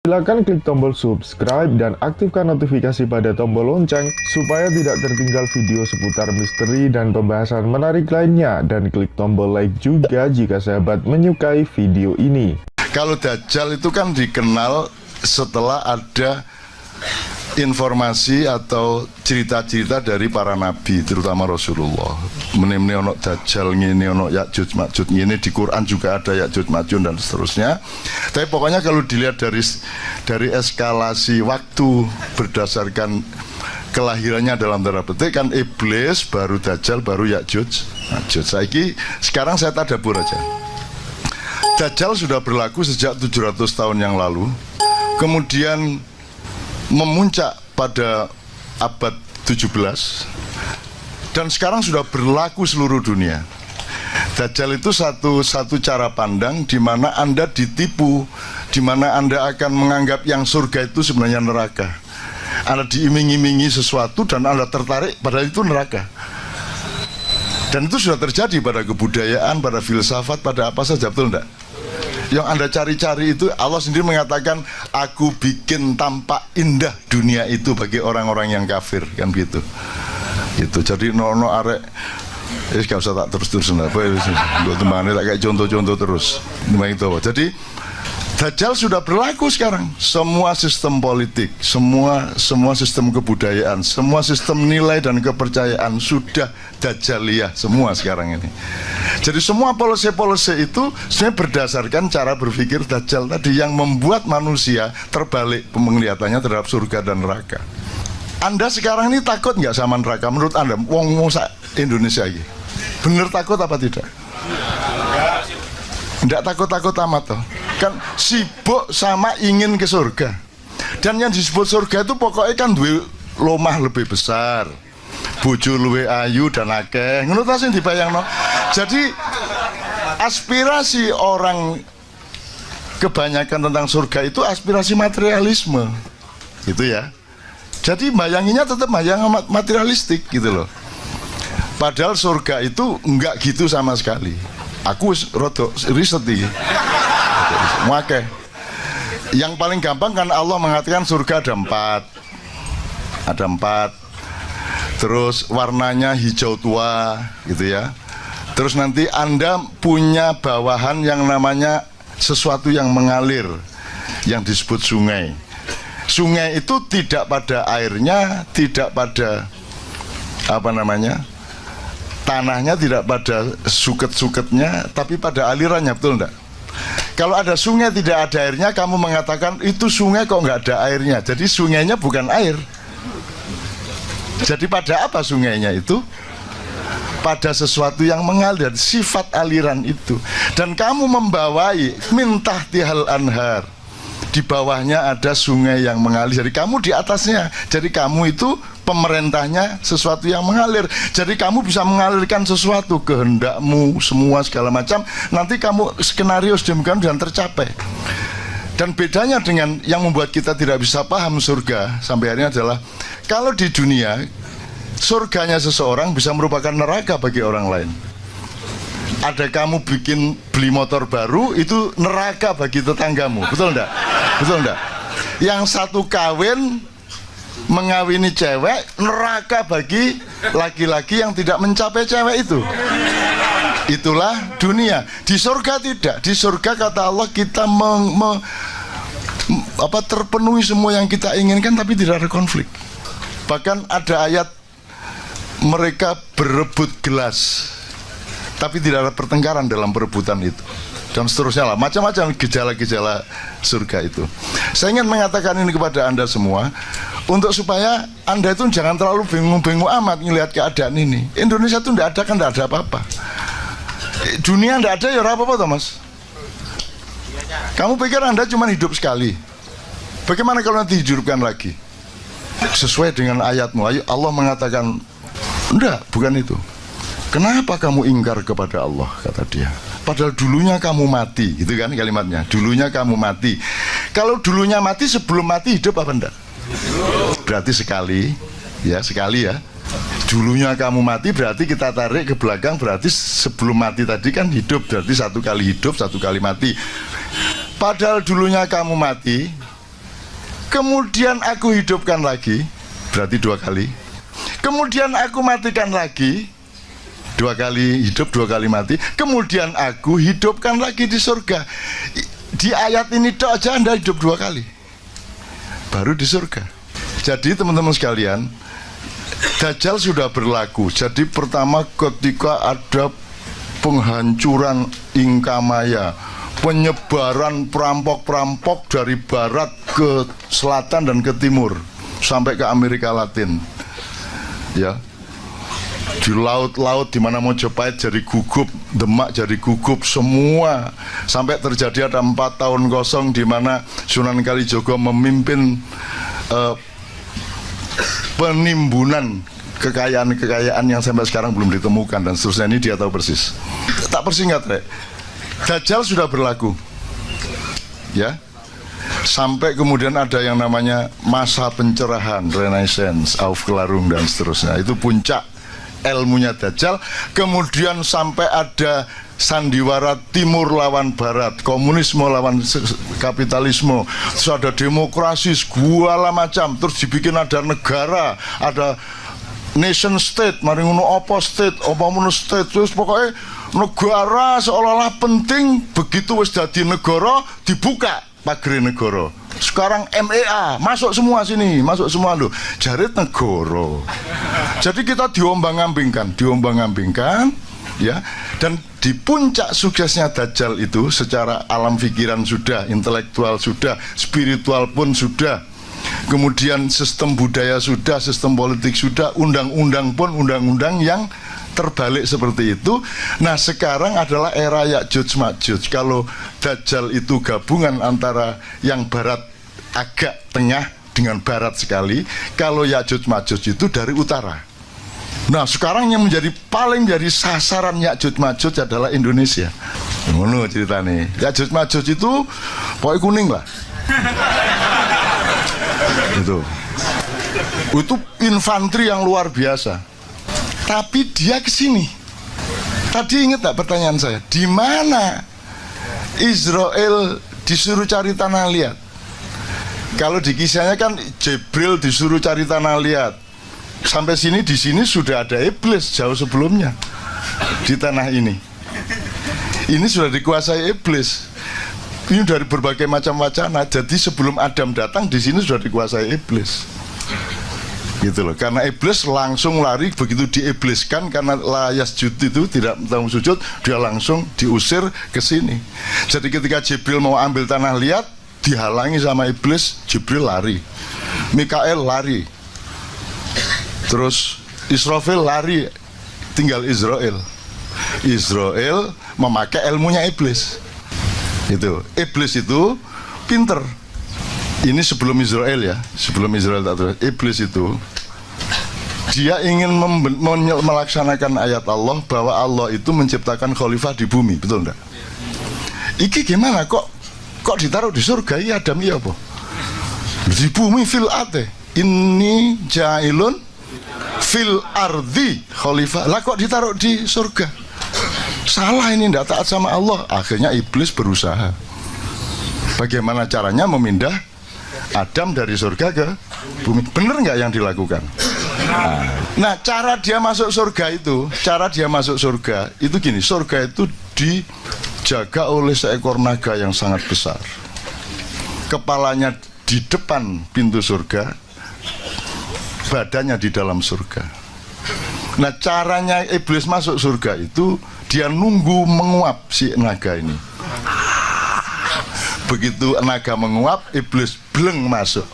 Silakan klik tombol subscribe dan aktifkan notifikasi pada tombol lonceng supaya tidak tertinggal video seputar misteri dan pembahasan menarik lainnya, dan klik tombol like juga jika sahabat menyukai video ini. Kalau Dajjal itu kan dikenal setelah ada informasi atau cerita-cerita dari para nabi, terutama Rasulullah. Mene-mene ono Dajjal ngene, ono Ya'juj Ma'juj ngene, di Quran juga ada Ya'juj Ma'juj dan seterusnya. Tapi pokoknya kalau dilihat dari eskalasi waktu berdasarkan kelahirannya dalam tanda petik, kan iblis, baru Dajjal, baru Ya'juj Ma'juj. Sekarang saya tadabur aja. Dajjal sudah berlaku sejak 700 tahun yang lalu, kemudian memuncak pada abad 17, dan sekarang sudah berlaku seluruh dunia. Dajjal itu satu cara pandang di mana Anda ditipu, di mana Anda akan menganggap yang surga itu sebenarnya neraka. Anda diiming-imingi sesuatu dan Anda tertarik padahal itu neraka. Dan itu sudah terjadi pada kebudayaan, pada filsafat, pada apa saja, betul enggak? Yang Anda cari-cari itu, Allah sendiri mengatakan, aku bikin tampak indah dunia itu bagi orang-orang yang kafir, kan gitu. Itu jadi no arek, gak usah tak terus-terusan apa ya, gue temani tak kayak contoh-contoh terus. Jadi Dajjal sudah berlaku sekarang. Semua sistem politik, semua sistem kebudayaan, semua sistem nilai dan kepercayaan sudah Dajjaliyah semua sekarang ini. Jadi semua polisi-polisi itu sebenarnya berdasarkan cara berpikir Dajjal tadi, yang membuat manusia terbalik penglihatannya terhadap surga dan neraka. Anda sekarang ini takut nggak sama neraka? Menurut Anda, wong Indonesia ini bener takut apa tidak? Tidak takut-takut amat toh. Kan sibuk sama ingin ke surga. Dan yang disebut surga itu pokoknya kan duwe lomah lebih besar, bojo luwe ayu dan akeh. Ngono ta sing dibayangno. Jadi aspirasi orang kebanyakan tentang surga itu aspirasi materialisme. Gitu ya. Jadi bayanginnya tetap bayang materialistik gitu loh. Padahal surga itu enggak gitu sama sekali. Aku rodok riset iki. Oke. Yang paling gampang kan Allah mengatakan surga ada empat. Terus warnanya hijau tua gitu ya. Terus nanti Anda punya bawahan yang namanya sesuatu yang mengalir, yang disebut sungai. Sungai itu tidak pada airnya, tidak pada apa namanya, tanahnya, tidak pada suket-suketnya, tapi pada alirannya, betul enggak? Kalau ada sungai tidak ada airnya, kamu mengatakan itu sungai kok nggak ada airnya. Jadi sungainya bukan air. Jadi pada apa sungainya itu? Pada sesuatu yang mengalir, sifat aliran itu. Dan kamu membawai mintah tihal anhar, di bawahnya ada sungai yang mengalir. Jadi kamu di atasnya. Jadi kamu itu pemerintahnya sesuatu yang mengalir. Jadi kamu bisa mengalirkan sesuatu, kehendakmu, semua segala macam. Nanti kamu skenario sedemikian dan tercapai. Dan bedanya dengan yang membuat kita tidak bisa paham surga sampai hari ini adalah, kalau di dunia surganya seseorang bisa merupakan neraka bagi orang lain. Ada kamu beli motor baru, itu neraka bagi tetanggamu, betul enggak? Betul enggak? Yang satu kawin mengawini cewek, neraka bagi laki-laki yang tidak mencapai cewek itu. Itulah dunia. Di surga tidak. Di surga kata Allah kita terpenuhi semua yang kita inginkan, tapi tidak ada konflik. Bahkan ada ayat mereka berebut gelas, tapi tidak ada pertengkaran dalam perebutan itu, dan seterusnya lah, macam-macam gejala-gejala surga itu. Saya ingin mengatakan ini kepada Anda semua, untuk supaya Anda itu jangan terlalu bingung-bingung amat melihat keadaan ini. Indonesia itu tidak ada, kan tidak ada apa-apa. Dunia tidak ada, ya apa-apa Thomas. Kamu pikir Anda cuma hidup sekali? Bagaimana kalau nanti dihidupkan lagi? Sesuai dengan ayatmu, Allah mengatakan, enggak, bukan itu. Kenapa kamu ingkar kepada Allah, kata dia. Padahal dulunya kamu mati, gitu kan kalimatnya. Dulunya kamu mati. Kalau dulunya mati, sebelum mati hidup apa enggak? Berarti sekali ya. Dulunya kamu mati berarti kita tarik ke belakang, berarti sebelum mati tadi kan hidup, berarti satu kali hidup, satu kali mati. Padahal dulunya kamu mati, kemudian aku hidupkan lagi, berarti 2 kali. Kemudian aku matikan lagi, 2 kali hidup, 2 kali mati. Kemudian aku hidupkan lagi di surga. Di ayat ini tok aja Anda hidup 2 kali, baru di surga. Jadi teman-teman sekalian, Dajjal sudah berlaku. Jadi pertama ketika ada penghancuran Inkamaya, penyebaran perampok-perampok dari barat ke selatan dan ke timur sampai ke Amerika Latin, ya, di laut-laut di mana Mojopahit jadi gugup, Demak jadi gugup, semua sampai terjadi ada 4 tahun kosong di mana Sunan Kalijogo memimpin penimbunan kekayaan yang sampai sekarang belum ditemukan dan seterusnya. Ini dia tahu persis. Tak persingkat, Rek. Dajjal sudah berlaku, ya, sampai kemudian ada yang namanya masa pencerahan, Renaissance, Aufklärung dan seterusnya. Itu puncak ilmunya Dajjal. Kemudian sampai ada sandiwara timur lawan barat, komunisme lawan kapitalisme, terus ada demokrasi segala macam, terus dibikin ada negara, ada nation state, mari ngono apa state, apa ngono state, terus pokoknya negara seolah-olah penting. Begitu wis dadi negara dibuka pagere negara. Sekarang MEA masuk semua sini, masuk semua loh, jarit negara. Jadi kita diombang-ambingkan, ya. Dan di puncak suksesnya Dajjal itu secara alam pikiran sudah, intelektual sudah, spiritual pun sudah, kemudian sistem budaya sudah, sistem politik sudah, undang-undang pun undang-undang yang terbalik seperti itu. Nah sekarang adalah era Ya'juj Ma'juj. Kalau Dajjal itu gabungan antara yang barat agak tengah dengan barat sekali, kalau Ya'juj Ma'juj itu dari utara. Nah sekarang yang paling menjadi sasaran Ya'juj Ma'juj adalah Indonesia. Ngono ceritanya. Ya'juj Ma'juj itu pokoknya kuning lah. Itu infanteri yang luar biasa. Tapi dia kesini. Tadi ingat tak pertanyaan saya? Di mana Israel disuruh cari tanah liat? Kalau di kisahnya kan Jibril disuruh cari tanah liat. Sampai sini, di sini sudah ada iblis jauh sebelumnya di tanah ini. Ini sudah dikuasai iblis. Ini dari berbagai macam wacana. Jadi sebelum Adam datang, di sini sudah dikuasai iblis. Gitu loh. Karena iblis langsung lari, begitu diibliskan karena la yasjud itu tidak tahu sujud, dia langsung diusir ke sini. Jadi ketika Jibril mau ambil tanah liat, dihalangi sama iblis, Jibril lari. Mikael lari. Terus Israfil lari, tinggal Israel. Israel memakai ilmunya iblis. Itu iblis itu pinter. Ini sebelum Israel ya, sebelum Israel tak terus. Iblis itu dia ingin melaksanakan ayat Allah bahwa Allah itu menciptakan khalifah di bumi, betul enggak? Iki gimana kok ditaruh di surga? Iya Adam iya apa? Di bumi fil ate. Ini jailun fil ardi khalifah. Lah kok ditaruh di surga? Salah ini, tidak taat sama Allah. Akhirnya iblis berusaha bagaimana caranya memindah Adam dari surga ke bumi. Bener nggak yang dilakukan? Nah cara dia masuk surga itu gini. Surga itu dijaga oleh seekor naga yang sangat besar. Kepalanya di depan pintu surga, badannya di dalam surga. Nah caranya iblis masuk surga itu dia nunggu menguap si naga ini. Begitu naga menguap, iblis bleng masuk.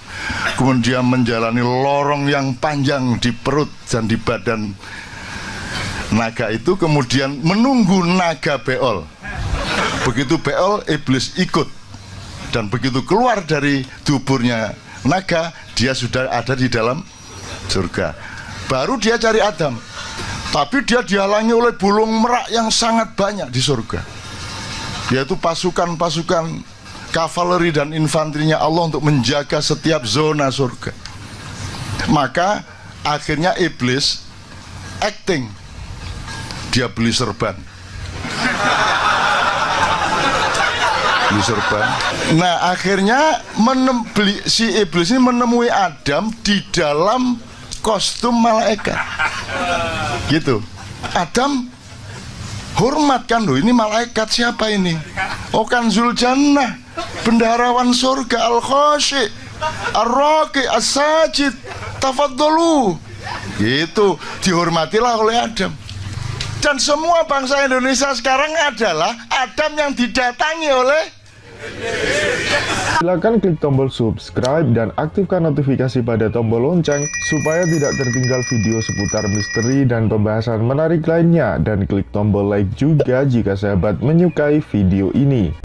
Kemudian menjalani lorong yang panjang di perut dan di badan naga itu. Kemudian menunggu naga beol. Begitu beol, iblis ikut. Dan begitu keluar dari tuburnya naga, dia sudah ada di dalam surga. Baru dia cari Adam. Tapi dia dihalangi oleh burung merak yang sangat banyak di surga, yaitu pasukan-pasukan kavaleri dan infanterinya Allah untuk menjaga setiap zona surga. Maka akhirnya iblis acting, dia beli serban. beli sorban. Nah akhirnya si iblis ini menemui Adam di dalam kostum malaikat. Gitu. Adam hormat kan, loh ini malaikat siapa ini? Oh Kanzul Jannah, bendaharawan surga, al-khasyi, ar-raqi, as-sajid, tafadhalu. Gitu, dihormatilah oleh Adam. Dan semua bangsa Indonesia sekarang adalah Adam yang didatangi oleh. Silakan klik tombol subscribe dan aktifkan notifikasi pada tombol lonceng supaya tidak tertinggal video seputar misteri dan pembahasan menarik lainnya, dan klik tombol like juga jika sahabat menyukai video ini.